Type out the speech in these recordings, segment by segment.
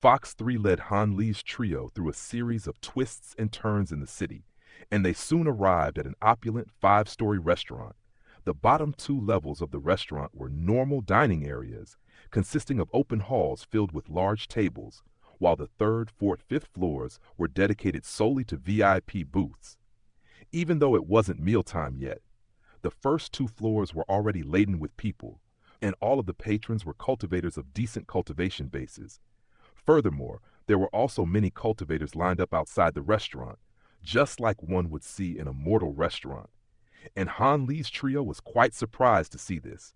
Fox 3 led Han Li's trio through a series of twists and turns in the city, and they soon arrived at an opulent five-story restaurant. The bottom two levels of the restaurant were normal dining areas, consisting of open halls filled with large tables, while the third, fourth, fifth floors were dedicated solely to VIP booths. Even though it wasn't mealtime yet, the first two floors were already laden with people, and all of the patrons were cultivators of decent cultivation bases. Furthermore, there were also many cultivators lined up outside the restaurant, just like one would see in a Immortal restaurant. And Han Li's trio was quite surprised to see this.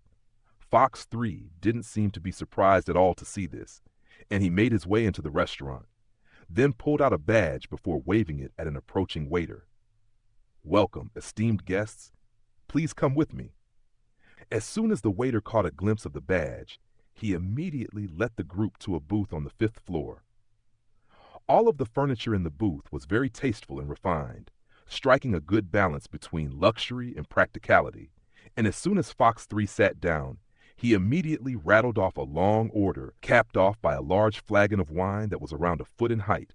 Fox 3 didn't seem to be surprised at all to see this, and he made his way into the restaurant, then pulled out a badge before waving it at an approaching waiter. "Welcome, esteemed guests. Please come with me." As soon as the waiter caught a glimpse of the badge, he immediately led the group to a booth on the fifth floor. All of the furniture in the booth was very tasteful and refined, striking a good balance between luxury and practicality, and as soon as Fox 3 sat down, he immediately rattled off a long order, capped off by a large flagon of wine that was around a foot in height.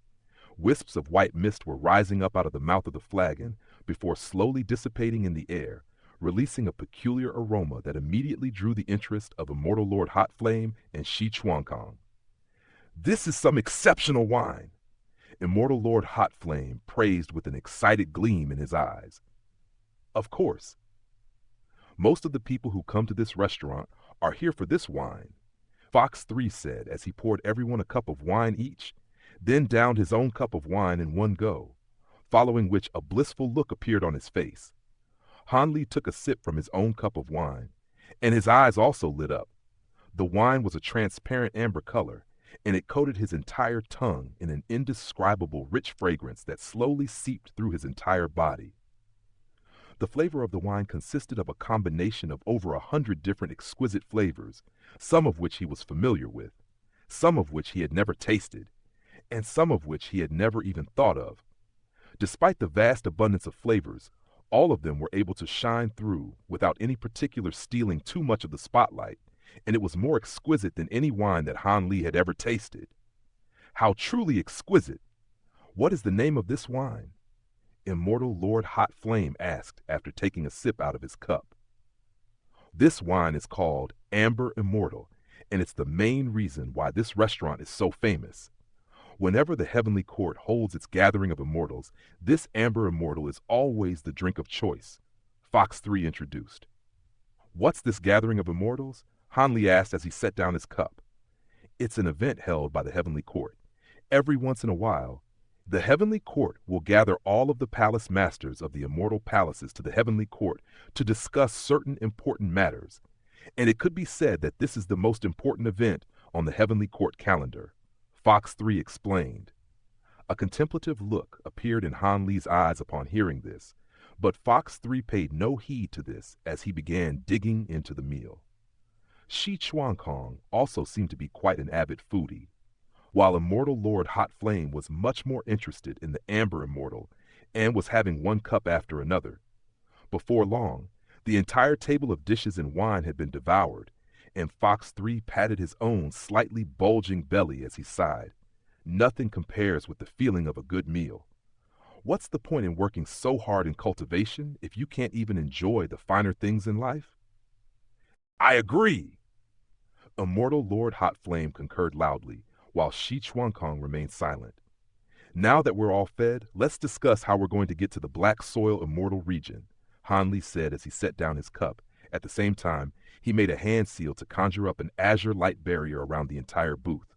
Wisps of white mist were rising up out of the mouth of the flagon before slowly dissipating in the air, releasing a peculiar aroma that immediately drew the interest of Immortal Lord Hot Flame and Xianxia. "This is some exceptional wine," Immortal Lord Hot Flame praised with an excited gleam in his eyes. "Of course. Most of the people who come to this restaurant are here for this wine," Fox 3 said as he poured everyone a cup of wine each, then downed his own cup of wine in one go, following which a blissful look appeared on his face. Han Li took a sip from his own cup of wine, and his eyes also lit up. The wine was a transparent amber color, and it coated his entire tongue in an indescribable rich fragrance that slowly seeped through his entire body. The flavor of the wine consisted of a combination of over 100 different exquisite flavors, some of which he was familiar with, some of which he had never tasted, and some of which he had never even thought of. Despite the vast abundance of flavors, all of them were able to shine through without any particular stealing too much of the spotlight, and it was more exquisite than any wine that Han Li had ever tasted. "How truly exquisite! What is the name of this wine?" Immortal Lord Hot Flame asked after taking a sip out of his cup. "This wine is called Amber Immortal, and it's the main reason why this restaurant is so famous. Whenever the Heavenly Court holds its gathering of immortals, this Amber Immortal is always the drink of choice," Fox 3 introduced. "What's this gathering of immortals?" Han Li asked as he set down his cup. "It's an event held by the Heavenly Court. Every once in a while, the Heavenly Court will gather all of the palace masters of the immortal palaces to the Heavenly Court to discuss certain important matters, and it could be said that this is the most important event on the Heavenly Court calendar," Fox 3 explained. A contemplative look appeared in Han Li's eyes upon hearing this, but Fox 3 paid no heed to this as he began digging into the meal. Xianxia also seemed to be quite an avid foodie, while Immortal Lord Hot Flame was much more interested in the Amber Immortal and was having one cup after another. Before long, the entire table of dishes and wine had been devoured, and Fox 3 patted his own slightly bulging belly as he sighed. Nothing compares with the feeling of a good meal. What's the point in working so hard in cultivation if you can't even enjoy the finer things in life? "I agree!" Immortal Lord Hot Flame concurred loudly, while Xianxia remained silent. "Now that we're all fed, let's discuss how we're going to get to the Black Soil Immortal region," Han Li said as he set down his cup. At the same time, he made a hand seal to conjure up an azure light barrier around the entire booth.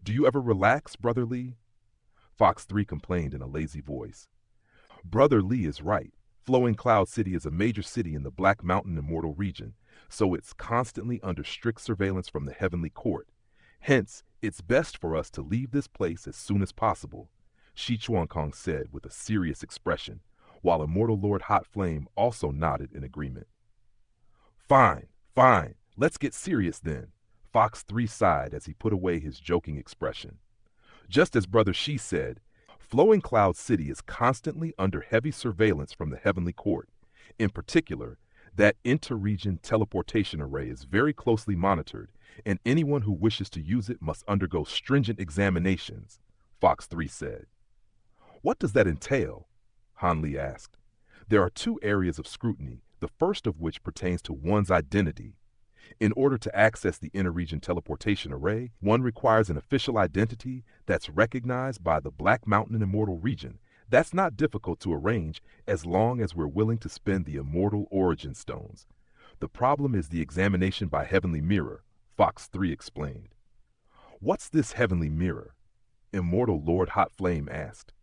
"Do you ever relax, Brother Li?" Fox 3 complained in a lazy voice. "Brother Li is right. Flowing Cloud City is a major city in the Black Mountain Immortal region, so it's constantly under strict surveillance from the Heavenly Court. Hence, it's best for us to leave this place as soon as possible," Xianxia said with a serious expression, while Immortal Lord Hot Flame also nodded in agreement. Fine, let's get serious then," Fox 3 sighed as he put away his joking expression. "Just as Brother Shi said, Flowing Cloud City is constantly under heavy surveillance from the Heavenly Court. In particular, that inter-region teleportation array is very closely monitored, and anyone who wishes to use it must undergo stringent examinations, Fox 3 said. What does that entail? Han Li asked. There are two areas of scrutiny, the first of which pertains to one's identity. In order to access the inter-region teleportation array, one requires an official identity that's recognized by the Black Mountain Immortal region. That's not difficult to arrange as long as we're willing to spend the Immortal Origin Stones. The problem is the examination by Heavenly Mirror, Fox 3 explained. What's this Heavenly Mirror? Immortal Lord Hot Flame asked.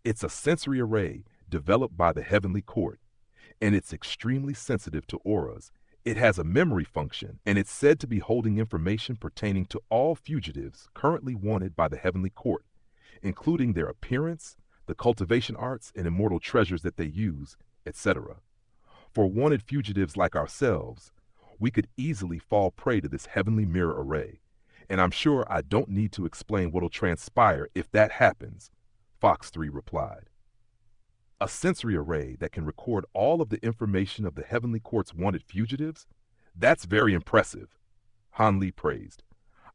It's a sensory array developed by the Heavenly Court, and it's extremely sensitive to auras. It has a memory function, and it's said to be holding information pertaining to all fugitives currently wanted by the Heavenly Court, including their appearance, the cultivation arts and immortal treasures that they use, etc. For wanted fugitives like ourselves, we could easily fall prey to this Heavenly Mirror array, and I'm sure I don't need to explain what'll transpire if that happens, Fox 3 replied. A sensory array that can record all of the information of the Heavenly Court's wanted fugitives? That's very impressive, Han Li praised.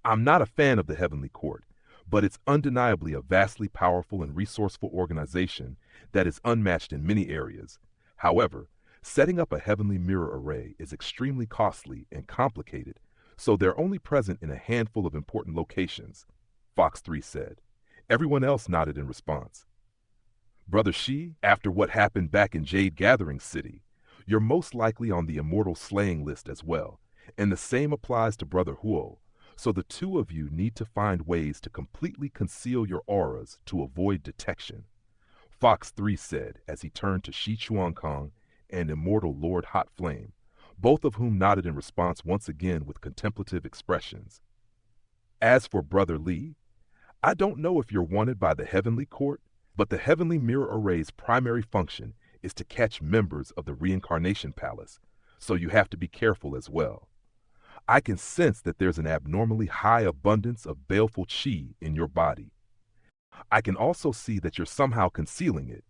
I'm not a fan of the Heavenly Court, but it's undeniably a vastly powerful and resourceful organization that is unmatched in many areas. However, setting up a Heavenly Mirror array is extremely costly and complicated, so they're only present in a handful of important locations, Fox 3 said. Everyone else nodded in response. Brother Shi, after what happened back in Jade Gathering City, you're most likely on the Immortal Slaying list as well, and the same applies to Brother Huo, so the two of you need to find ways to completely conceal your auras to avoid detection, Fox 3 said as he turned to Shi Chuankong and Immortal Lord Hot Flame, both of whom nodded in response once again with contemplative expressions. As for Brother Li, I don't know if you're wanted by the Heavenly Court, but the Heavenly Mirror Array's primary function is to catch members of the Reincarnation Palace, so you have to be careful as well. I can sense that there's an abnormally high abundance of baleful chi in your body. I can also see that you're somehow concealing it,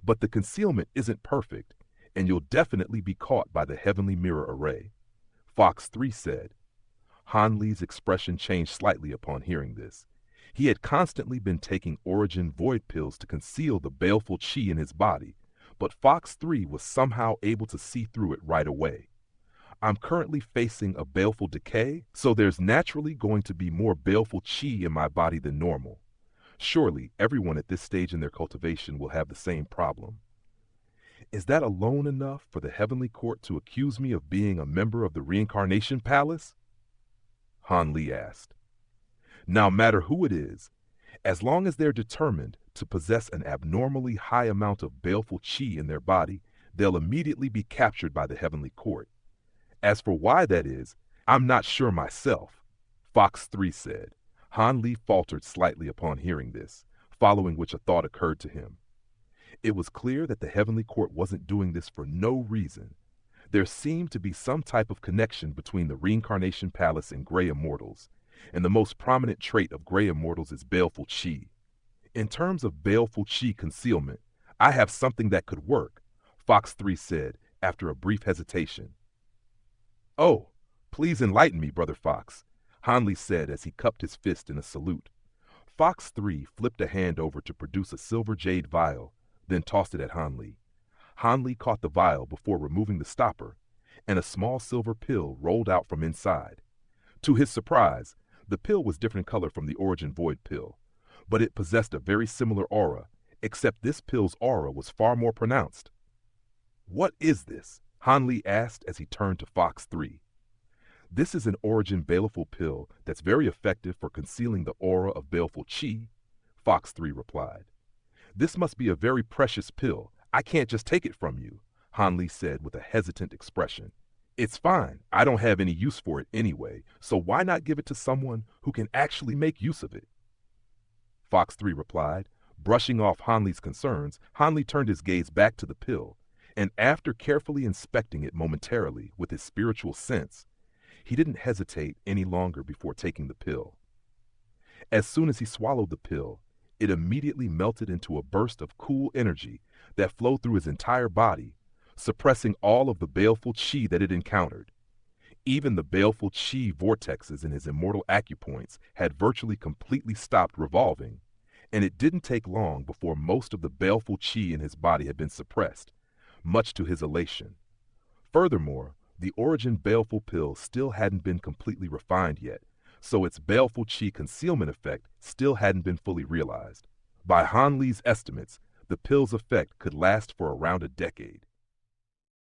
but the concealment isn't perfect, and you'll definitely be caught by the Heavenly Mirror Array, Fox 3 said. Han Li's expression changed slightly upon hearing this. He had constantly been taking Origin Void pills to conceal the baleful chi in his body, but Fox 3 was somehow able to see through it right away. I'm currently facing a baleful decay, so there's naturally going to be more baleful chi in my body than normal. Surely everyone at this stage in their cultivation will have the same problem. Is that alone enough for the Heavenly Court to accuse me of being a member of the Reincarnation Palace? Han Li asked. No matter who it is, as long as they're determined to possess an abnormally high amount of baleful chi in their body, they'll immediately be captured by the Heavenly Court. As for why that is, I'm not sure myself, Fox 3 said. Han Li faltered slightly upon hearing this, following which a thought occurred to him. It was clear that the Heavenly Court wasn't doing this for no reason. There seemed to be some type of connection between the Reincarnation Palace and Grey Immortals, and the most prominent trait of Grey Immortals is baleful chi. In terms of baleful chi concealment, I have something that could work, Fox 3 said after a brief hesitation. Oh, please enlighten me, Brother Fox, Han Li said as he cupped his fist in a salute. Fox 3 flipped a hand over to produce a silver jade vial, then tossed it at Han Li. Han Li caught the vial before removing the stopper, and a small silver pill rolled out from inside. To his surprise, the pill was different color from the Origin Void pill, but it possessed a very similar aura, except this pill's aura was far more pronounced. What is this? Han Li asked as he turned to Fox 3. This is an Origin Baleful pill that's very effective for concealing the aura of baleful chi, Fox 3 replied. This must be a very precious pill. I can't just take it from you, Han Li said with a hesitant expression. It's fine. I don't have any use for it anyway, so why not give it to someone who can actually make use of it? Fox 3 replied. Brushing off Han Li's concerns, Han Li turned his gaze back to the pill, and after carefully inspecting it momentarily with his spiritual sense, he didn't hesitate any longer before taking the pill. As soon as he swallowed the pill, it immediately melted into a burst of cool energy that flowed through his entire body, suppressing all of the baleful chi that it encountered. Even the baleful chi vortexes in his immortal acupoints had virtually completely stopped revolving, and it didn't take long before most of the baleful chi in his body had been suppressed, much to his elation. Furthermore, the origin baleful pill still hadn't been completely refined yet, so its baleful chi concealment effect still hadn't been fully realized. By Han Li's estimates, the pill's effect could last for around a decade.